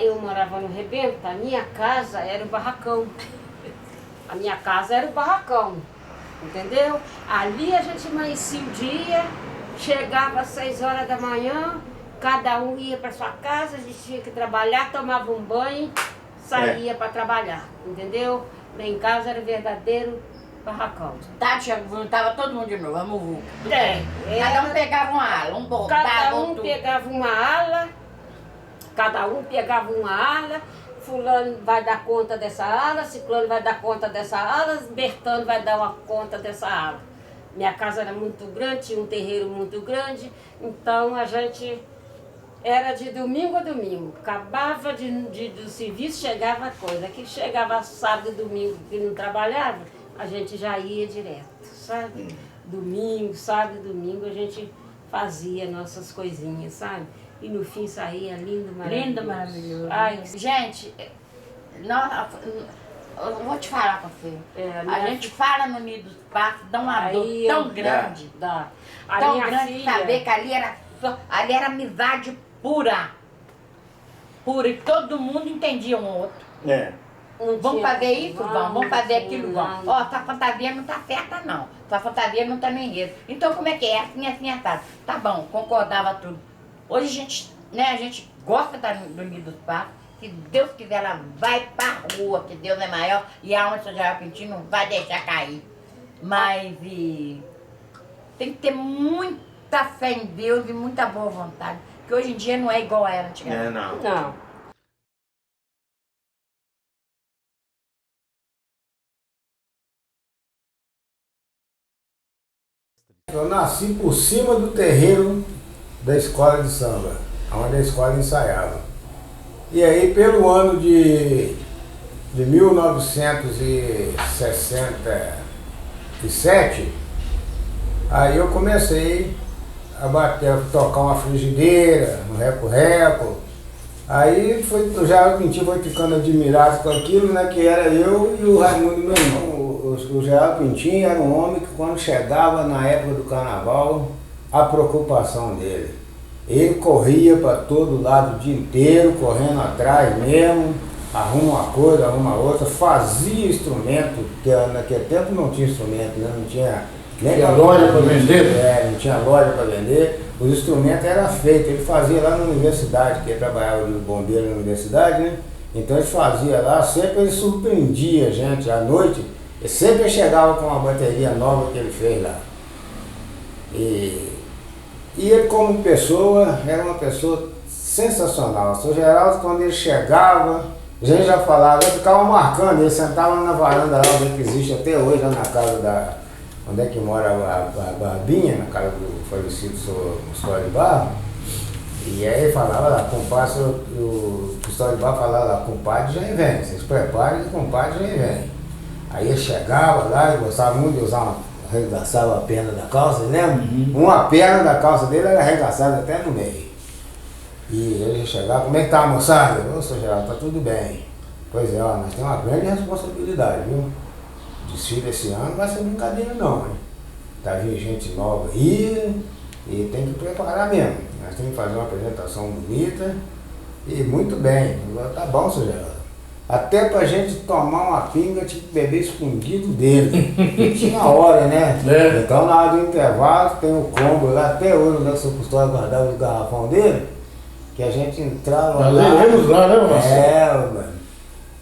eu morava no Rebento, a minha casa era o barracão. A minha casa era o barracão, entendeu? Ali a gente amanhecia o dia, chegava às 6 horas da manhã, cada um ia para sua casa, a gente tinha que trabalhar, tomava um banho, saía para trabalhar, entendeu? Lá em casa era verdadeiro barracão. Juntava todo mundo de novo, vamos. Cada um pegava uma ala, cada um pegava uma ala, fulano vai dar conta dessa ala, ciclano vai dar conta dessa ala, Bertano vai dar uma conta dessa ala. Minha casa era muito grande, tinha um terreiro muito grande, então a gente era de domingo a domingo. Acabava do serviço, chegava a coisa. Aqui chegava sábado e domingo que não trabalhava, a gente já ia direto, sabe? Domingo, sábado e domingo a gente fazia nossas coisinhas, sabe? E no fim saía lindo, maravilhoso. Lindo, maravilhoso. Ai, gente, eu vou te falar com você. A gente fala no Nido dos Passos, dá uma dor tão grande. Tão grande saber que ali era amizade pura. Pura. E todo mundo entendia um outro. Vamos fazer isso? Vamos fazer aquilo? Vamos. Ó, sua fantasia não tá certa, não. Sua fantasia não tá no enredo. Então como é que é? Assim, assim, assado. Tá bom, concordava tudo. Hoje a gente gosta do Nido dos Passos. Se Deus quiser, ela vai pra rua, que Deus é maior. E aonde o seu Jarapintinho não vai deixar cair. Mas tem que ter muita fé em Deus e muita boa vontade. Porque hoje em dia não é igual era antigamente. Não. Eu nasci por cima do terreiro da escola de samba, onde a escola ensaiava. E aí, pelo ano de 1967, Aí eu comecei a tocar uma frigideira, um reco-reco. Aí o Geraldo Pintinho foi ficando admirado com aquilo, né, que era eu e o Raimundo, meu irmão. O Geraldo Pintinho era um homem que quando chegava na época do carnaval, a preocupação dele. Ele corria para todo lado o dia inteiro, correndo atrás mesmo, arruma uma coisa, arruma outra, fazia instrumento, porque naquele tempo não tinha instrumento, né? Não tinha nem loja para vender? Não tinha loja para vender. Os instrumentos eram feitos, ele fazia lá na universidade, que ele trabalhava no bombeiro na universidade, né? Então ele fazia lá, sempre ele surpreendia a gente à noite, ele sempre chegava com uma bateria nova que ele fez lá. E ele como pessoa, era uma pessoa sensacional. O seu Geraldo, quando ele chegava, a gente já falava, ele ficava marcando, ele sentava na varanda lá, onde existe até hoje, lá na casa da... onde é que mora a Barbinha, na casa do falecido Custódio de Barro. E aí ele falava lá, compadre, o Custódio de Barro falava lá, compadre já vem, vocês preparem que compadre já vem. Aí ele chegava lá, ele gostava muito de usar arregaçava a perna da calça, lembra? Uma perna da calça dele era arregaçada até no meio. E ele chegava, como é que tá, moçada? Ô, seu Geraldo, tá tudo bem. Pois é, ó, nós temos uma grande responsabilidade, viu? Desfile esse ano não vai ser brincadeira não, hein? Tá vindo gente nova aí e tem que preparar mesmo. Nós temos que fazer uma apresentação bonita e muito bem. Tá bom, seu Geraldo. Até pra gente tomar uma pinga, tinha que beber escondido dele. Tinha hora, né? É. Então na hora do intervalo tem o combo lá, até hoje o seu Custódio guardava o garrafão dele, que a gente entrava lá. Lá, né, Marcelo? Mano.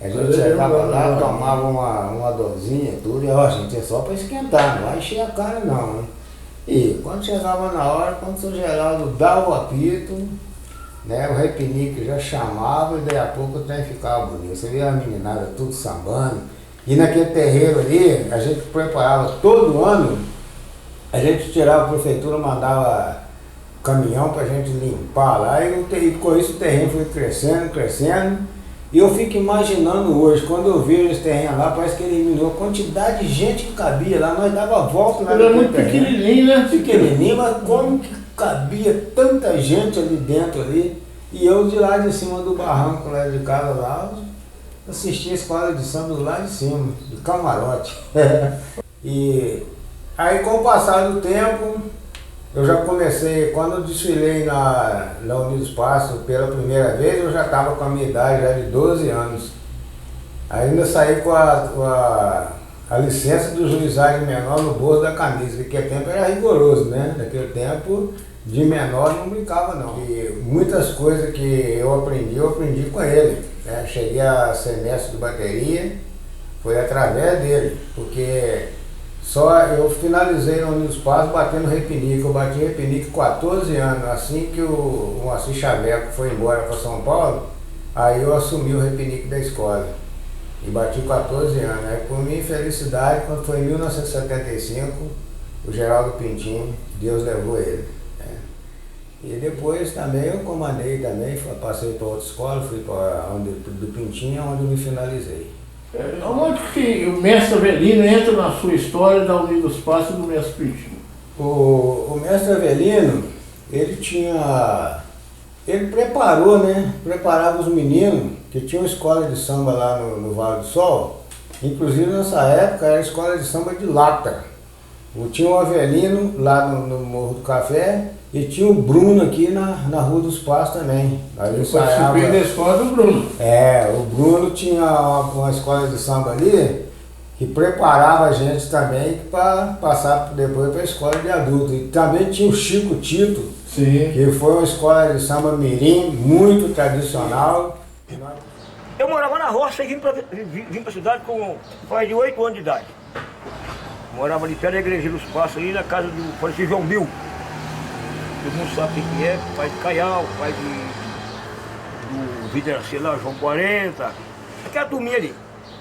A gente chegava lá, tomava uma dorzinha e tudo, e ó, gente, é só para esquentar, não vai encher a cara não, né? E quando chegava na hora, quando o seu Geraldo dava o apito, né, o repinique já chamava e daí a pouco o trem ficava bonito. Você via a meninada tudo sambando. E naquele terreiro ali, a gente preparava todo ano, a gente tirava a prefeitura, mandava caminhão pra gente limpar lá, e com isso o terreno foi crescendo. E eu fico imaginando hoje, quando eu vejo esse terreno lá, parece que ele eliminou a quantidade de gente que cabia lá, nós dava a volta lá. Ele era muito pequenininho, né? Pequenininho, mas como que cabia tanta gente ali dentro ali? E eu de lá de cima do barranco lá de casa lá, assistia a escola de samba lá de cima, de camarote. E aí com o passar do tempo, eu já comecei, quando eu desfilei na Unidos Passos pela primeira vez, eu já estava com a minha idade já de 12 anos. Ainda saí com a licença do juizagem menor no bolso da camisa, que naquele tempo era rigoroso, né? Naquele tempo, de menor não brincava não. E muitas coisas que eu aprendi com ele. Né? Cheguei a ser mestre de bateria, foi através dele, porque só eu finalizei no Unidos Passos batendo repinique. Eu bati repinique 14 anos, assim que o Moacir Chaveco foi embora para São Paulo, aí eu assumi o repinique da escola. E bati 14 anos. Aí, por minha infelicidade, quando foi em 1975, o Geraldo Pintinho, Deus levou ele. Né? E depois também eu comandei também, passei para outra escola, fui para do Pintinho, onde eu me finalizei. Onde que o mestre Avelino entra na sua história da Unidos Passos do mestre Pintinho? O mestre Avelino, ele preparou, né? Preparava os meninos, que tinha uma escola de samba lá no Vale do Sol. Inclusive nessa época era a escola de samba de lata. Tinha o Avelino lá no Morro do Café e tinha o Bruno aqui na Rua dos Passos também. Aí eu participei da escola do Bruno. O Bruno tinha uma escola de samba ali que preparava a gente também para passar depois para a escola de adulto. E também tinha o Chico Tito, sim, que foi uma escola de samba mirim, muito tradicional. Eu morava na roça e vim para a cidade com pai de 8 anos de idade. Morava ali perto da igreja dos Passos, ali na casa do falecido João Mil. Todo mundo sabe quem que é, pai de Caial, pai do Vida lá, João 40, aquela turminha ali.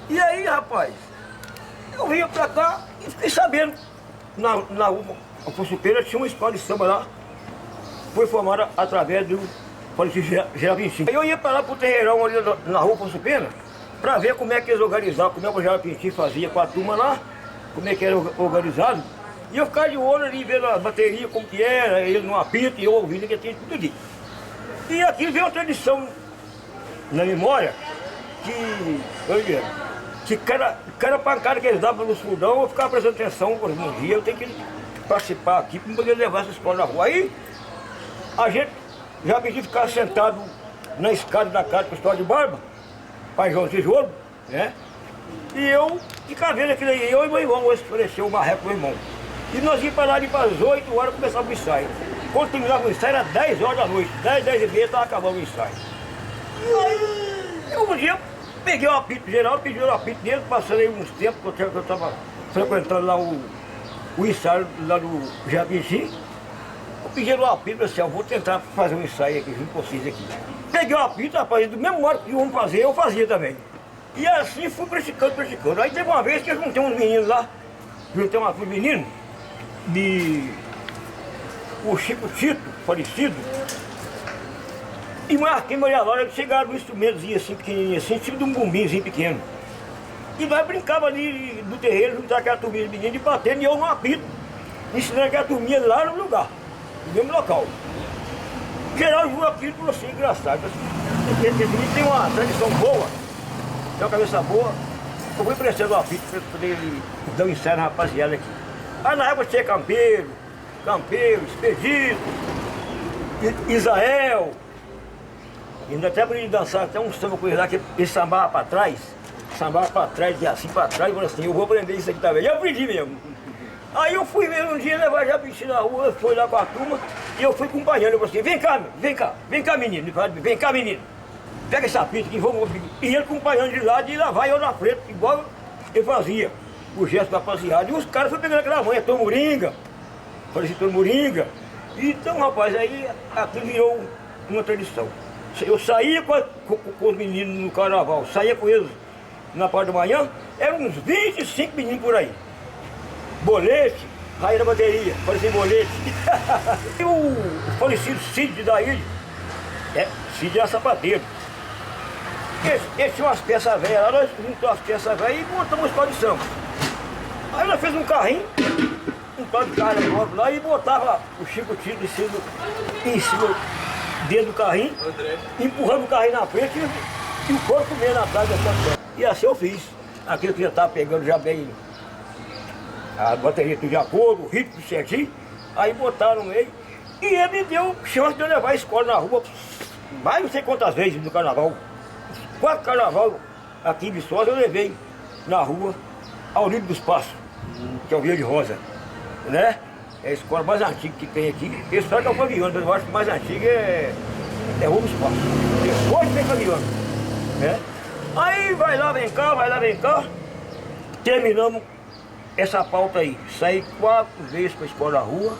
E aí, rapaz, eu vinha pra cá e fiquei sabendo, na rua Afonso Pena tinha uma escola de samba lá, foi formada através do falecido Geraldo Pintinho. Aí eu ia pra lá pro terreirão ali na rua Afonso Pena, pra ver como é que eles organizavam, como é que o Geraldo Pintinho fazia com a turma lá, como é que era organizado. E eu ficava de olho ali, vendo a bateria, como que era, ele no apito, e eu ouvindo que tinha tudo ali. E aqui veio uma tradição na memória, que cada pancada que eles davam no fundão, eu ficava prestando atenção, por exemplo, um dia eu tenho que participar aqui para poder levar essa escola na rua. Aí a gente já pediu ficar sentado na escada da casa com a história de barba, pai João Tijolo, né? E eu ficava vendo aquilo aí, eu e meu irmão, ofereceu o marreco meu irmão. E nós íamos para lá de para as 8 horas começava o ensaio. Quando terminava o ensaio era 10 horas da noite, 10, 10 e meia estava acabando o ensaio. Aí eu um dia peguei o apito geral, pedi o apito dele, passando aí uns tempos que eu estava frequentando lá o ensaio lá do Jabici. Eu pedi o apito, assim, eu vou tentar fazer um ensaio aqui junto com vocês aqui. Peguei o apito, rapaz, do mesmo modo que iam fazer, eu fazia também. E assim fui praticando. Aí teve uma vez que eu juntei uns meninos lá, juntei uma turma de meninos, o Chico Tito, falecido, e marquei Maria Laura, eles chegaram no instrumentozinho assim, pequenininho assim, tipo de um bumbinzinho pequeno. E nós brincava ali no terreiro, juntar aquela turminha de meninos e batendo, e eu no apito, ensinando aquela turminha lá no lugar, no mesmo local. Geral viu aquilo e falou assim, engraçado, esse menino tem uma tradição boa, tem uma cabeça boa, eu vou emprestando o apito para poder dar um ensaio na rapaziada aqui. Aí na época tinha Campeiro, Expedito, Israel, e ainda até para ele dançar até um samba com ele lá, que ele sambava para trás, e assim para trás, e falou assim, eu vou aprender isso aqui também. E eu aprendi mesmo. Aí eu fui mesmo um dia levar já bicho na rua, eu fui lá com a turma, e eu fui acompanhando, eu falei assim, vem cá menino, vem cá menino, pega esse apito aqui, vamos. E ele acompanhando de lado, e lá vai eu na frente, igual ele fazia o gesto da passeada, e os caras foram pegando aquela manha, Tom Moringa, parecia Tom Moringa. Então, rapaz, aí aquilo virou uma tradição. Eu saía com os meninos no carnaval, saía com eles na parte da manhã, eram uns 25 meninos por aí. Bolete, rainha da bateria, parecia bolete. E o falecido Cid da ilha, Cid era sapateiro. Ele tinha umas peças velhas lá, nós juntamos as peças velhas e montamos uma escola de samba. Aí nós fizemos um carrinho, um tal de carro próprio lá, e botava o Chico Tito em cima dentro do carrinho, empurrando o carrinho na frente e o corpo comendo atrás da estação. E assim eu fiz. Aquilo que já estava pegando já bem a bateria tudo de acordo, o ritmo certinho, aí botaram no meio. E ele me deu chance de eu levar a escola na rua, mais não sei quantas vezes no carnaval. 4 carnaval aqui em Viçosa eu levei na rua ao Livro dos Passos, que é o Verde Rosa, né? É a escola mais antiga que tem aqui. Esse sabe que é o Fabiano, mas eu acho que o mais antigo é o dos Passos. Depois tem Fabiano, né? Aí vai lá, vem cá. Terminamos essa pauta aí. Saí 4 vezes para a escola da rua,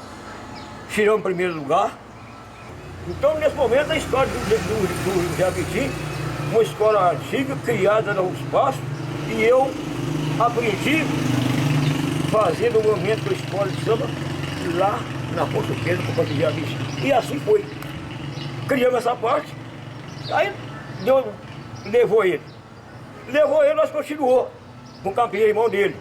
tiramos em primeiro lugar. Então, nesse momento, a história do Jabici, uma escola antiga, criada nos Passos, e eu aprendi fazendo o momento da escola de samba lá na Poço Pedro, com o Campo de Jabici. E assim foi. Criamos essa parte, aí levou ele, nós continuou com o Campinho, irmão dele.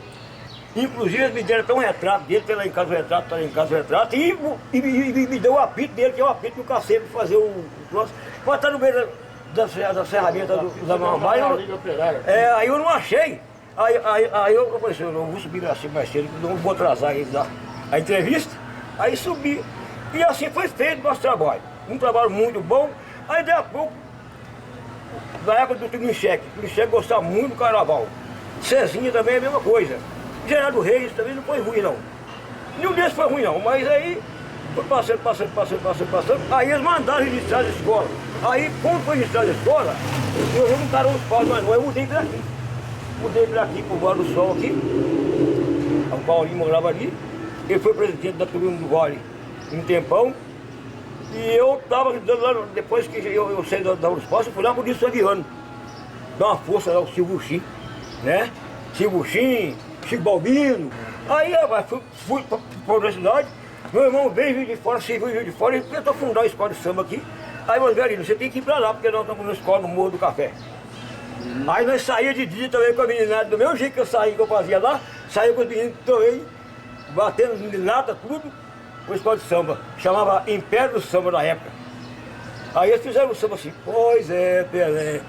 Inclusive eles me deram até um retrato dele, tem lá em casa o retrato, e me deu o apito dele, que é o apito do cacete para fazer o troço. Pode estar no meio da ferramenta da mamãe. Aí eu não achei. Aí eu falei assim, eu não vou subir assim mais cedo, não vou atrasar a entrevista. Aí subi. E assim foi feito o nosso trabalho. Um trabalho muito bom. Aí daqui a pouco, na época do Tunicheque gostava muito do carnaval. Cezinha também é a mesma coisa. Geraldo Reis também não foi ruim não. Nenhum desses foi ruim não, mas aí foi passando. Aí eles mandaram registrar a escola. Aí quando foi registrar a escola, eu já não estavam os pais, mas não, eu mudei para aqui. Mudei para aqui, pro Vale do Sol aqui. O Paulinho morava ali. Ele foi presidente da Turma do Vale um tempão. E eu estava lá, depois que eu saí da Uruspaço, eu fui lá pro Dito Saviano. Dar uma força lá ao Silvio Chin, né? Silvio Chin, Chico Balbino. Aí eu fui para a universidade, meu irmão veio de fora, veio de fora, e tentou fundar a escola de samba aqui. Aí eu falei, você tem que ir para lá, porque nós estamos na escola no Morro do Café. Aí nós saíamos de dia também com a meninada, do mesmo jeito que eu saí, que eu fazia lá, saía com os meninos também, batendo em lata, tudo, com a escola de samba. Chamava Império do Samba na época. Aí eles fizeram um samba assim, pois é, Pelé,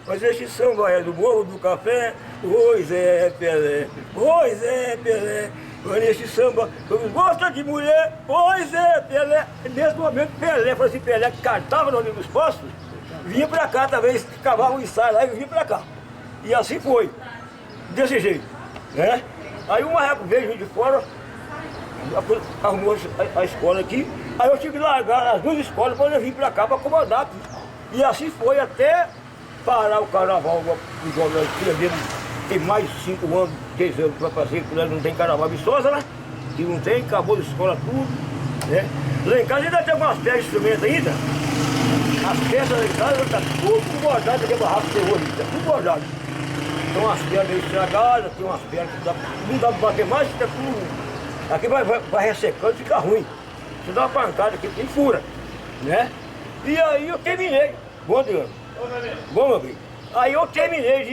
mas este samba é do Morro do Café, pois é, Pelé, mas este samba, todos gostam de mulher, pois é, Pelé. Nesse momento, Pelé, falou assim, Pelé, que cantava no Rio dos Postos, vinha pra cá também, cavava um ensaio lá e vinha pra cá. E assim foi, desse jeito, né? Aí uma época veio de fora, arrumou a escola aqui, aí eu tive que largar as duas escolas para eu vir para cá para comandar aqui. E assim foi até parar o carnaval. O jovem dele tem mais de 5 anos, 6 anos para fazer, porque não tem carnaval Viçosa, né? Que não tem, acabou a escola tudo, né? Lá em casa ainda tem umas peças de instrumento ainda. As peças lá em casa tá tudo bordado, aquele barraco terrorista, tudo bordado. Tem umas pernas meio estragadas, tem umas pernas que não dá para bater mais, fica tudo. Aqui vai ressecando e fica ruim. Você dá uma pancada aqui, tem fura, né? E aí eu terminei. Bom, Adriano? Bom, meu amigo. Aí eu terminei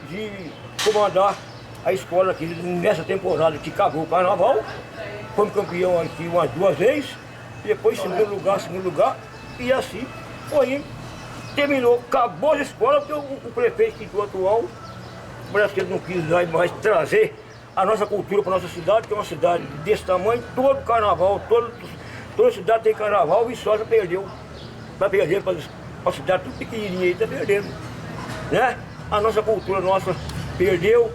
de comandar a escola aqui nessa temporada que acabou o carnaval. Fomos campeão aqui umas 2 vezes. Depois segundo lugar. E assim foi indo. Terminou, acabou a escola, porque o prefeito que atual, parece que ele não quis mais trazer a nossa cultura para a nossa cidade, que é uma cidade desse tamanho, todo carnaval, toda cidade tem carnaval, e Viçosa perdeu. Vai perder para a cidade tudo pequenininha aí, está perdendo. Né? A nossa cultura nossa perdeu,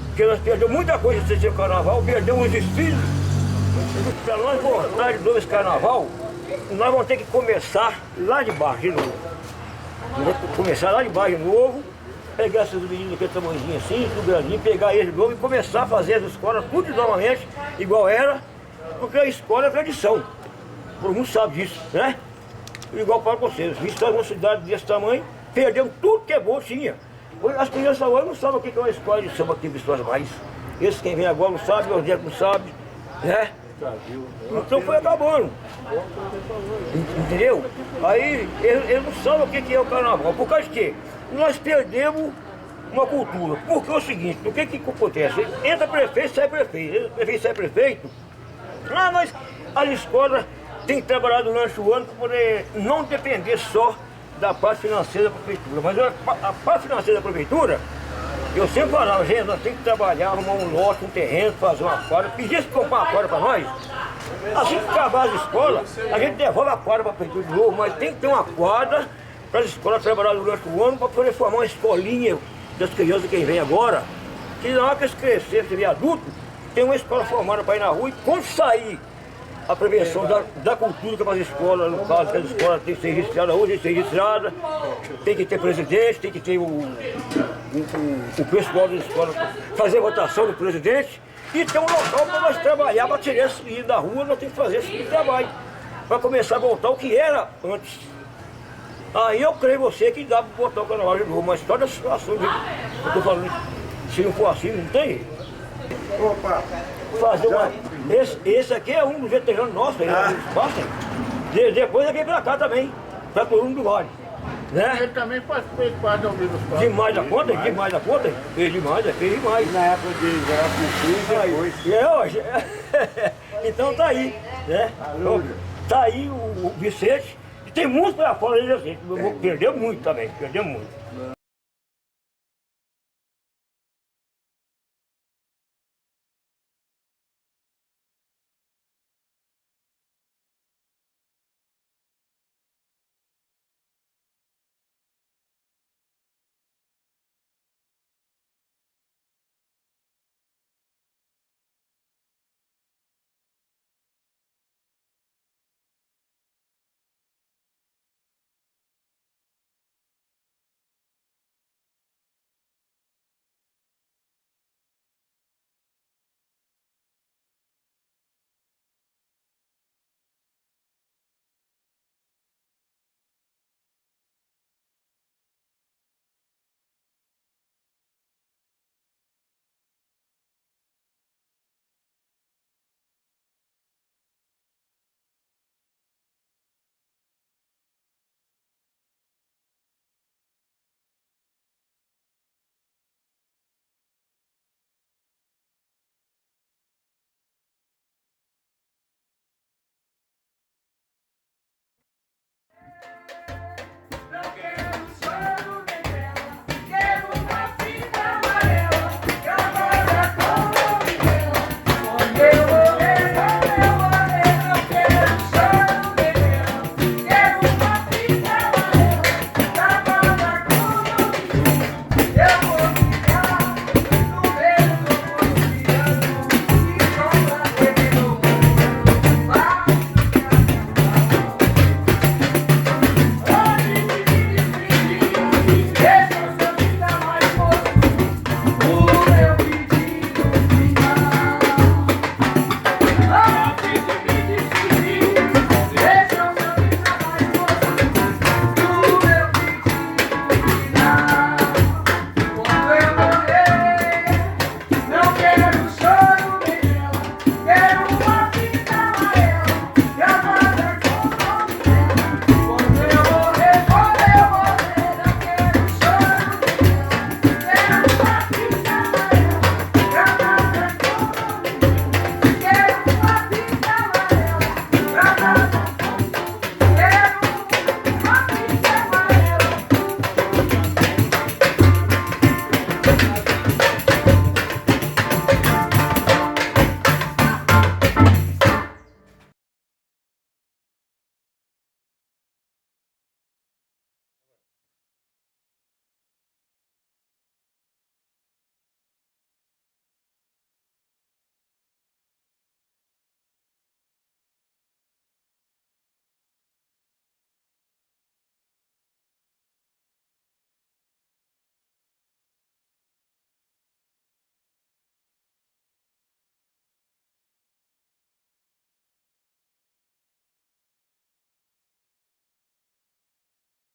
porque nós perdemos muita coisa sem ser carnaval, perdemos os desfiles. Para nós voltar de novo esse carnaval, nós vamos ter que começar lá de baixo de novo. Vamos começar lá de baixo de novo. Pegar esses meninos aqui, tamanhozinho assim, tudo grandinho, pegar eles de novo e começar a fazer as escolas tudo novamente, igual era, porque a escola é tradição. Todo mundo sabe disso, né? Igual para vocês. Viçosa é uma cidade desse tamanho, perdeu tudo que é bom tinha. Hoje, as crianças hoje não sabem o que é uma escola de samba aqui em Viçosa mais. Esses quem vem agora não sabe, os dias não sabem, né? Então foi acabando. Entendeu? Aí eles não sabem o que é o carnaval. Por causa de quê? Nós perdemos uma cultura. Porque é o seguinte, o que acontece? Entra prefeito, sai prefeito. Prefeito, sai prefeito. Ah, mas as escolas têm que trabalhar durante o ano para poder não depender só da parte financeira da prefeitura. Mas a parte financeira da prefeitura, eu sempre falava, gente, nós temos que trabalhar, arrumar um lote, um terreno, fazer uma quadra. Pedir se comprar uma quadra para nós. Assim que acabar as escolas, a gente devolve a quadra para a prefeitura de novo, mas tem que ter uma quadra para as escolas trabalhar durante o ano para poder formar uma escolinha das crianças que vem agora. Que na hora que eles crescerem, se vier adulto, tem uma escola formada para ir na rua e quando sair a prevenção da cultura para as escolas, no caso que as escolas têm que ser registradas, hoje tem que ser registrada, tem que ter presidente, tem que ter o pessoal das escolas fazer votação do presidente e ter um local para nós trabalhar, para tirar esse menino da rua, nós temos que fazer esse trabalho, para começar a voltar o que era antes. Aí eu creio você que dá para botar o carnaval de novo, mas toda a situação que eu estou falando, se não for assim, não tem. Opa! Fazer uma... esse aqui é um dos veteranos nossos, depois ele vem para cá também, para todo mundo do Vale. Né? Ele também fez parte do Rio dos Postos. Demais da conta? Demais da conta? Fez demais. Na época de depois. Hoje. Então tá aí, né? Tá aí o Vicente. Tem muito para fora dele assim. Perdeu muito também, perdeu muito. Vai